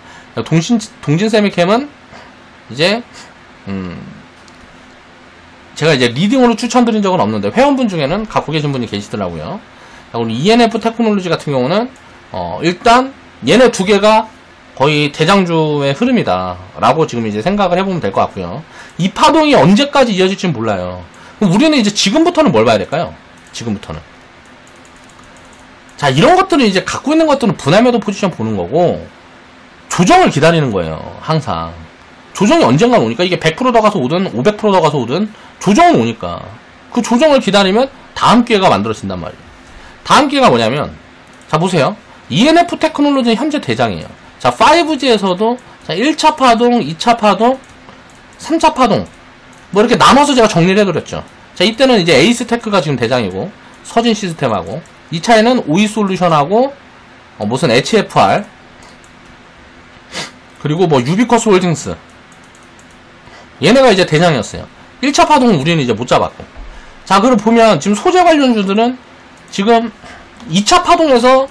A: 동진 세미캠은 이제 제가 이제 리딩으로 추천드린 적은 없는데 회원분 중에는 갖고 계신 분이 계시더라고요. 자, 우리 ENF 테크놀로지 같은 경우는 일단 얘네 두 개가 거의 대장주의 흐름이다 라고 지금 이제 생각을 해보면 될 것 같고요. 이 파동이 언제까지 이어질지는 몰라요. 그럼 우리는 이제 지금부터는 뭘 봐야 될까요? 지금부터는, 자, 이런 것들은 이제 갖고 있는 것들은 분할 매도 포지션 보는 거고, 조정을 기다리는 거예요. 항상 조정이 언젠가 오니까, 이게 100% 더 가서 오든 500% 더 가서 오든 조정은 오니까 그 조정을 기다리면 다음 기회가 만들어진단 말이에요. 다음 기회가 뭐냐면, 자, 보세요. ENF 테크놀로지는 현재 대장이에요. 자, 5G에서도 자, 1차 파동, 2차 파동, 3차 파동 뭐 이렇게 나눠서 제가 정리를 해드렸죠. 자, 이때는 이제 에이스테크가 지금 대장이고, 서진 시스템하고, 2차에는 오이솔루션하고 무슨 HFR, 그리고 뭐 유비커스 홀딩스, 얘네가 이제 대장이었어요. 1차 파동은 우리는 이제 못 잡았고. 자, 그걸 보면 지금 소재 관련주들은 지금 2차 파동에서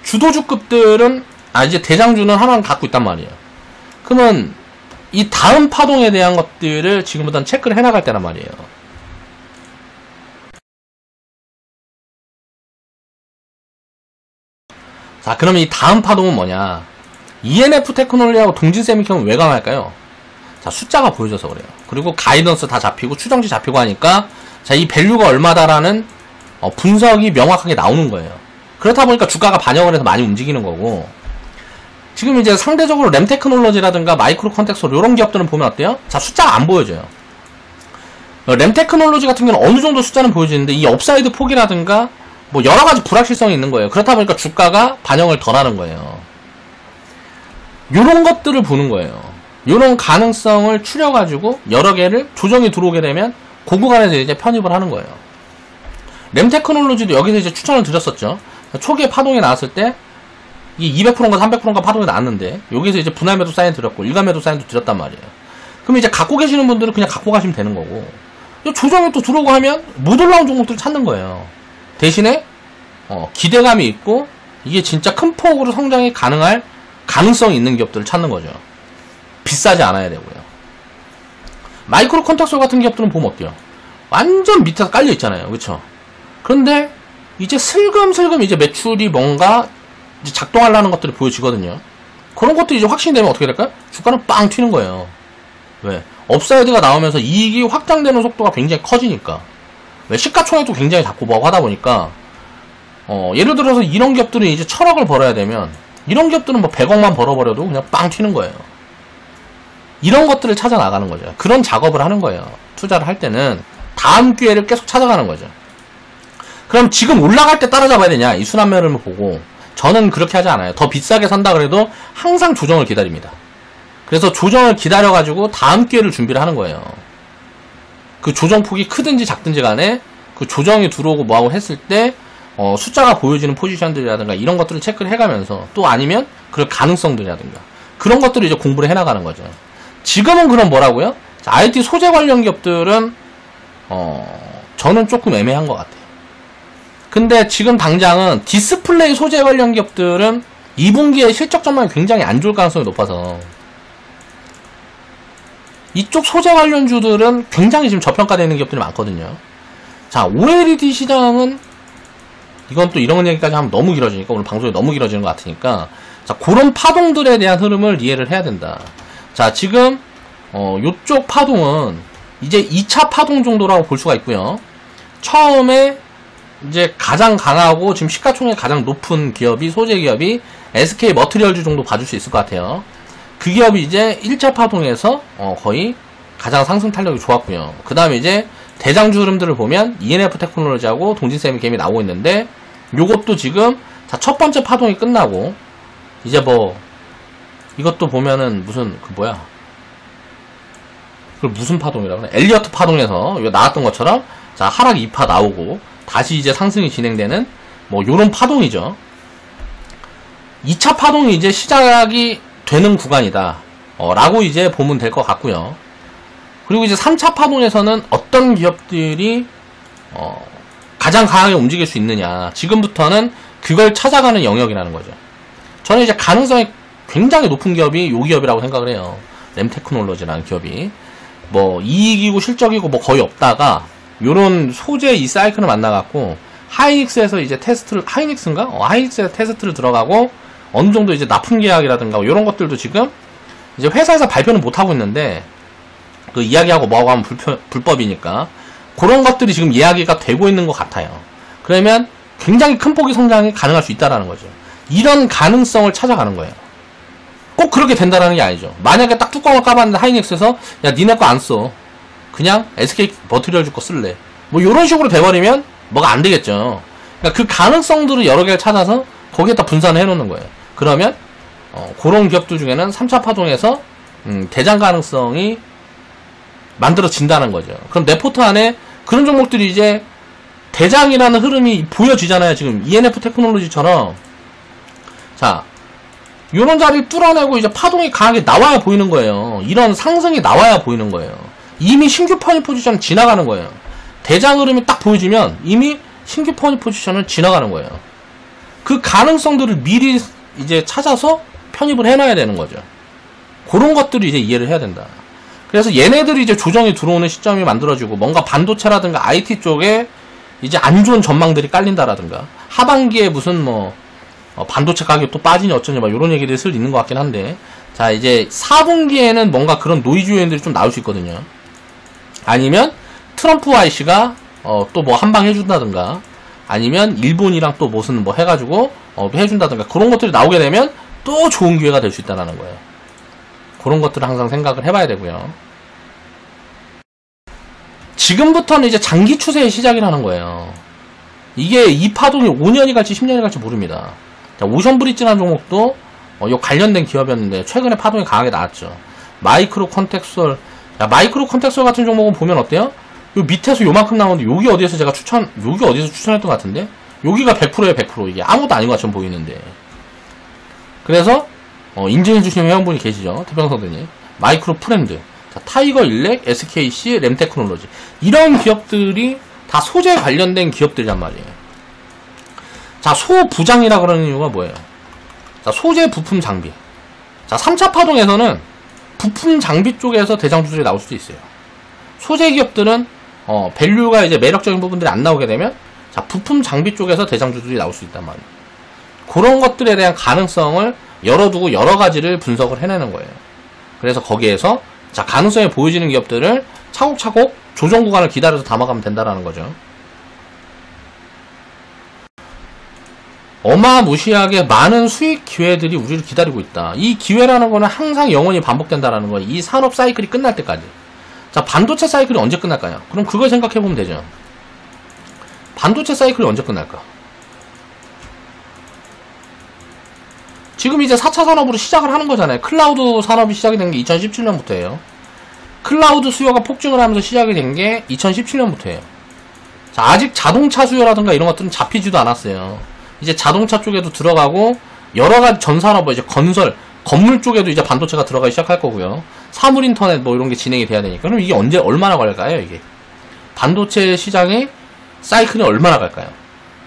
A: 주도주급들은 이제 대장주는 하나는 갖고 있단 말이에요. 그러면 이 다음 파동에 대한 것들을 지금부터는 체크를 해나갈 때란 말이에요. 자, 그러면 이 다음 파동은 뭐냐? ENF 테크놀로지하고 동진 세미캠은 왜 강할까요? 자, 숫자가 보여져서 그래요. 그리고 가이던스 다 잡히고 추정치 잡히고 하니까, 자, 이 밸류가 얼마다라는 분석이 명확하게 나오는 거예요. 그렇다 보니까 주가가 반영을 해서 많이 움직이는 거고, 지금 이제 상대적으로 램 테크놀로지라든가 마이크로 컨텍스로 이런 기업들은 보면 어때요? 자, 숫자가 안 보여져요. 램 테크놀로지 같은 경우는 어느 정도 숫자는 보여지는데, 이 업사이드 폭이라든가 뭐 여러 가지 불확실성이 있는 거예요. 그렇다 보니까 주가가 반영을 덜 하는 거예요. 요런 것들을 보는 거예요. 요런 가능성을 추려가지고 여러 개를 조정이 들어오게 되면 그 구간에서 이제 편입을 하는 거예요. 램 테크놀로지도 여기서 이제 추천을 드렸었죠. 초기에 파동이 나왔을 때 이 200%인가 300%인가 파동이 나왔는데, 여기서 이제 분할 매도 사인 드렸고 일간 매도 사인도 드렸단 말이에요. 그럼 이제 갖고 계시는 분들은 그냥 갖고 가시면 되는 거고, 조정이 또 들어오고 하면 못 올라온 종목들을 찾는 거예요. 대신에 기대감이 있고 이게 진짜 큰 폭으로 성장이 가능할 가능성이 있는 기업들을 찾는 거죠. 비싸지 않아야 되고요. 마이크로 컨택솔 같은 기업들은 보면 어때요? 완전 밑에서 깔려 있잖아요. 그렇죠? 그런데 이제 슬금슬금 이제 매출이 뭔가 이제 작동하려는 것들이 보여지거든요. 그런 것들이 이제 확신이 되면 어떻게 될까요? 주가는 빵 튀는 거예요. 왜? 업사이드가 나오면서 이익이 확장되는 속도가 굉장히 커지니까. 왜? 시가총액도 굉장히 작고 뭐하고 하다 보니까, 예를 들어서 이런 기업들은 이제 1000억을 벌어야 되면, 이런 기업들은 뭐 100억만 벌어버려도 그냥 빵 튀는 거예요. 이런 것들을 찾아 나가는 거죠. 그런 작업을 하는 거예요. 투자를 할 때는 다음 기회를 계속 찾아가는 거죠. 그럼 지금 올라갈 때 따라잡아야 되냐? 이 순환매를 보고. 저는 그렇게 하지 않아요. 더 비싸게 산다 그래도 항상 조정을 기다립니다. 그래서 조정을 기다려가지고 다음 기회를 준비를 하는 거예요. 그 조정폭이 크든지 작든지 간에 그 조정이 들어오고 뭐하고 했을 때 숫자가 보여지는 포지션들이라든가 이런 것들을 체크를 해가면서, 또 아니면 그럴 가능성들이라든가 그런 것들을 이제 공부를 해나가는 거죠. 지금은 그럼 뭐라고요? IT 소재 관련 기업들은 저는 조금 애매한 것 같아요. 근데 지금 당장은 디스플레이 소재 관련 기업들은 2분기에 실적 전망이 굉장히 안 좋을 가능성이 높아서, 이쪽 소재 관련주들은 굉장히 지금 저평가되어 있는 기업들이 많거든요. 자, OLED 시장은 이건 또 이런 얘기까지 하면 너무 길어지니까 오늘 방송이 너무 길어지는 것 같으니까 자, 그런 파동들에 대한 흐름을 이해를 해야 된다. 자, 지금 요쪽 파동은 이제 2차 파동 정도라고 볼 수가 있고요. 처음에 이제 가장 강하고 지금 시가총액 가장 높은 기업이 소재 기업이 SK 머티리얼즈 정도 봐줄 수 있을 것 같아요. 그 기업이 이제 1차 파동에서 거의 가장 상승 탄력이 좋았고요. 그 다음에 이제 대장주 흐름들을 보면 ENF 테크놀로지하고 동진세미캠이 나오고 있는데 요것도 지금 자, 첫 번째 파동이 끝나고 이제 뭐 이것도 보면은 무슨 그 뭐야 그걸 무슨 파동이라 그래? 엘리어트 파동에서 이거 나왔던 것처럼 자, 하락 2파 나오고 다시 이제 상승이 진행되는 뭐 요런 파동이죠. 2차 파동이 이제 시작이 되는 구간이다 라고 이제 보면 될 것 같고요. 그리고 이제 3차 파동에서는 어떤 기업들이 가장 강하게 움직일 수 있느냐, 지금부터는 그걸 찾아가는 영역이라는 거죠. 저는 이제 가능성이 굉장히 높은 기업이 요 기업이라고 생각을 해요. 램테크놀로지라는 기업이 뭐 이익이고 실적이고 뭐 거의 없다가 요런 소재 이 사이클을 만나갖고 하이닉스에서 이제 테스트를 하이닉스인가? 하이닉스에서 테스트를 들어가고 어느 정도 이제 납품 계약이라든가 이런 것들도 지금 이제 회사에서 발표는 못 하고 있는데 그 이야기하고 뭐하고 하면 불법이니까 그런 것들이 지금 이야기가 되고 있는 것 같아요. 그러면 굉장히 큰 폭의 성장이 가능할 수 있다라는 거죠. 이런 가능성을 찾아가는 거예요. 꼭 그렇게 된다라는 게 아니죠. 만약에 딱 뚜껑을 까봤는데 하이닉스에서 야 니네 거 안 써. 그냥 SK 머티리얼즈 거 쓸래. 뭐 이런 식으로 돼버리면 뭐가 안 되겠죠. 그러니까 그 가능성들을 여러 개를 찾아서 거기에다 분산을 해놓는 거예요. 그러면 그런 기업들 중에는 3차 파동에서 대장 가능성이 만들어진다는 거죠. 그럼 내 포트 안에 그런 종목들이 이제 대장이라는 흐름이 보여지잖아요. 지금 ENF 테크놀로지처럼 자, 요런 자리를 뚫어내고 이제 파동이 강하게 나와야 보이는 거예요. 이런 상승이 나와야 보이는 거예요. 이미 신규 퍼니 포지션 지나가는 거예요. 대장 흐름이 딱 보여지면 이미 신규 퍼니 포지션을 지나가는 거예요. 그 가능성들을 미리 이제 찾아서 편입을 해놔야 되는 거죠. 그런 것들을 이제 이해를 해야 된다. 그래서 얘네들이 이제 조정이 들어오는 시점이 만들어지고 뭔가 반도체라든가 IT 쪽에 이제 안 좋은 전망들이 깔린다라든가 하반기에 무슨 뭐 반도체 가격 또 빠지니 어쩌니 막 이런 얘기들이 슬 있는 것 같긴 한데 자 이제 4분기에는 뭔가 그런 노이즈 요인들이 좀 나올 수 있거든요. 아니면 트럼프 IC가 또 뭐 한방 해준다든가 아니면 일본이랑 또 무슨 뭐 해가지고 해준다든가 그런 것들이 나오게 되면 또 좋은 기회가 될 수 있다는 거예요. 그런 것들을 항상 생각을 해봐야 되고요. 지금부터는 이제 장기 추세의 시작이라는 거예요. 이게 이 파동이 5년이 갈지 10년이 갈지 모릅니다. 자, 오션브리지라는 종목도 요 관련된 기업이었는데 최근에 파동이 강하게 나왔죠. 마이크로 컨텍스얼. 자, 마이크로 컨텍스얼 같은 종목은 보면 어때요? 요 밑에서 요만큼 나오는데 여기 어디에서 제가 여기 어디서 추천했던 것 같은데 여기가 100%에요 100%. 이게 아무것도 아닌 것처럼 보이는데 그래서 인증해주시는 회원분이 계시죠. 태평성대님. 마이크로 프렌드, 자, 타이거 일렉, SKC, 램테크놀로지 이런 기업들이 다 소재 관련된 기업들이란 말이에요. 자, 소부장이라 그러는 이유가 뭐예요? 자, 소재 부품 장비. 자, 3차 파동에서는 부품 장비 쪽에서 대장주들이 나올 수도 있어요. 소재 기업들은 밸류가 이제 매력적인 부분들이 안 나오게 되면 자, 부품 장비 쪽에서 대장주들이 나올 수 있단 말이에요. 그런 것들에 대한 가능성을 열어두고 여러 가지를 분석을 해내는 거예요. 그래서 거기에서 자, 가능성이 보여지는 기업들을 차곡차곡 조정 구간을 기다려서 담아가면 된다라는 거죠. 어마무시하게 많은 수익 기회들이 우리를 기다리고 있다. 이 기회라는 거는 항상 영원히 반복된다라는 거예요. 이 산업 사이클이 끝날 때까지. 자, 반도체 사이클이 언제 끝날까요? 그럼 그걸 생각해보면 되죠. 반도체 사이클이 언제 끝날까? 지금 이제 4차 산업으로 시작을 하는 거잖아요. 클라우드 산업이 시작이 된 게 2017년부터예요. 클라우드 수요가 폭증을 하면서 시작이 된 게 2017년부터예요. 자, 아직 자동차 수요라든가 이런 것들은 잡히지도 않았어요. 이제 자동차 쪽에도 들어가고 여러가지 전산업, 이제 건설, 건물 쪽에도 이제 반도체가 들어가기 시작할 거고요. 사물 인터넷 뭐 이런 게 진행이 돼야 되니까. 그럼 이게 언제 얼마나 걸릴까요? 이게 반도체 시장의 사이클이 얼마나 갈까요?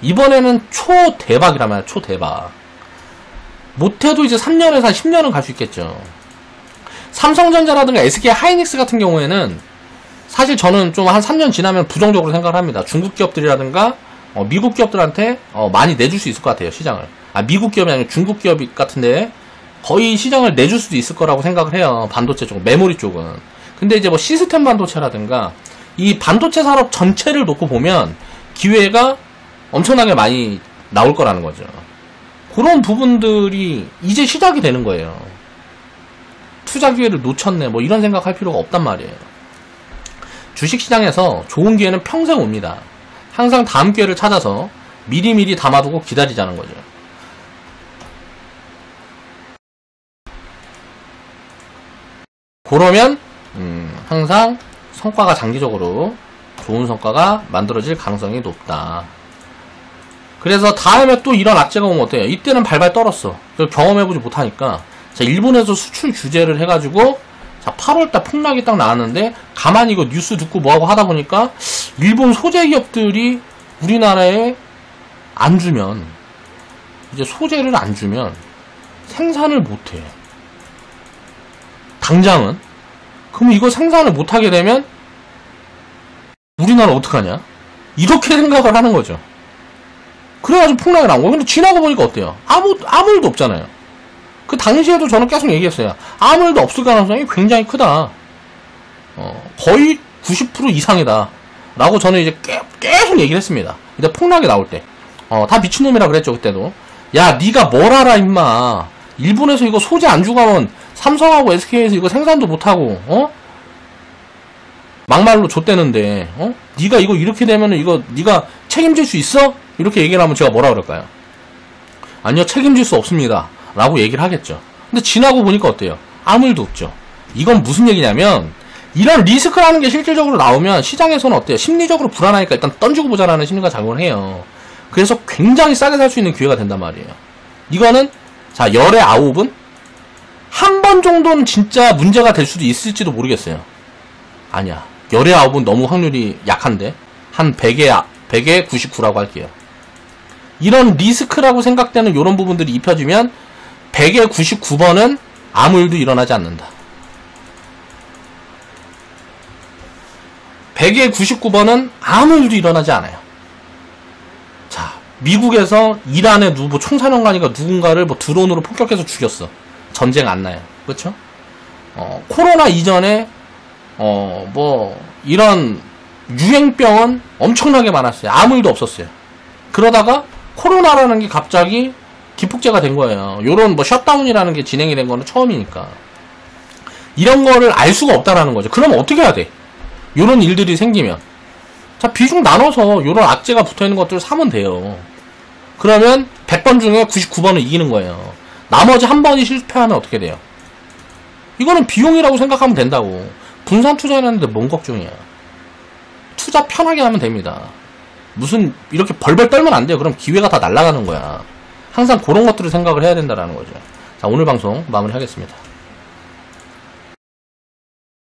A: 이번에는 초대박이라면 초대박. 못해도 이제 3년에서 한 10년은 갈 수 있겠죠. 삼성전자라든가 SK 하이닉스 같은 경우에는 사실 저는 좀 한 3년 지나면 부정적으로 생각을 합니다. 중국 기업들이라든가 미국 기업들한테 많이 내줄 수 있을 것 같아요, 시장을. 미국 기업이 아니라 중국 기업 같은데 거의 시장을 내줄 수도 있을 거라고 생각을 해요. 반도체 쪽, 메모리 쪽은. 근데 이제 뭐 시스템 반도체라든가 이 반도체 산업 전체를 놓고 보면 기회가 엄청나게 많이 나올 거라는 거죠. 그런 부분들이 이제 시작이 되는 거예요. 투자 기회를 놓쳤네, 뭐 이런 생각할 필요가 없단 말이에요. 주식시장에서 좋은 기회는 평생 옵니다. 항상 다음 기회를 찾아서 미리미리 담아두고 기다리자는 거죠. 그러면 항상 성과가 장기적으로 좋은 성과가 만들어질 가능성이 높다. 그래서 다음에 또 이런 악재가 오면 어때요? 이때는 발발 떨었어. 그걸 경험해보지 못하니까 자, 일본에서 수출 규제를 해가지고 자, 8월달 폭락이 딱 나왔는데 가만히 이거 뉴스 듣고 뭐하고 하다 보니까 일본 소재 기업들이 우리나라에 안 주면, 이제 소재를 안 주면 생산을 못해. 당장은. 그럼 이거 생산을 못하게 되면 우리나라 어떡하냐? 이렇게 생각을 하는 거죠. 그래가지고 폭락이 나온 거예요. 근데 지나고 보니까 어때요? 아무 일도 없잖아요. 그 당시에도 저는 계속 얘기했어요. 아무 일도 없을 가능성이 굉장히 크다. 거의 90% 이상이다. 라고 저는 이제 계속 얘기를 했습니다. 근데 폭락이 나올 때. 다 미친놈이라 그랬죠, 그때도. 야, 니가 뭘 알아, 임마. 일본에서 이거 소재 안 주고 하면 삼성하고 SK에서 이거 생산도 못하고, 막말로 줬대는데, 니가 이거 이렇게 되면은 이거 니가 책임질 수 있어? 이렇게 얘기를 하면 제가 뭐라 그럴까요? 아니요, 책임질 수 없습니다. 라고 얘기를 하겠죠. 근데 지나고 보니까 어때요? 아무 일도 없죠. 이건 무슨 얘기냐면, 이런 리스크라는 게 실질적으로 나오면 시장에서는 어때요? 심리적으로 불안하니까 일단 던지고 보자라는 심리가 작용을 해요. 그래서 굉장히 싸게 살 수 있는 기회가 된단 말이에요. 이거는, 자, 열의 9은 한 번 정도는 진짜 문제가 될 수도 있을지도 모르겠어요. 아니야. 열의 9은 너무 확률이 약한데, 한 100에 99라고 할게요. 이런 리스크라고 생각되는 이런 부분들이 입혀지면 100에 99번은 아무 일도 일어나지 않는다. 100에 99번은 아무 일도 일어나지 않아요. 자, 미국에서 이란의 총사령관이가 누군가를 뭐 드론으로 폭격해서 죽였어. 전쟁 안 나요. 그렇죠? 코로나 이전에 뭐 이런 유행병은 엄청나게 많았어요. 아무 일도 없었어요. 그러다가 코로나라는 게 갑자기 기폭제가 된 거예요. 요런 뭐 셧다운이라는 게 진행이 된 거는 처음이니까. 이런 거를 알 수가 없다라는 거죠. 그러면 어떻게 해야 돼? 요런 일들이 생기면. 자, 비중 나눠서 요런 악재가 붙어있는 것들을 사면 돼요. 그러면 100번 중에 99번을 이기는 거예요. 나머지 한 번이 실패하면 어떻게 돼요? 이거는 비용이라고 생각하면 된다고. 분산 투자하는데 뭔 걱정이야. 투자 편하게 하면 됩니다. 무슨 이렇게 벌벌 떨면 안 돼요. 그럼 기회가 다 날아가는 거야. 항상 그런 것들을 생각을 해야 된다라는 거죠. 자, 오늘 방송 마무리하겠습니다.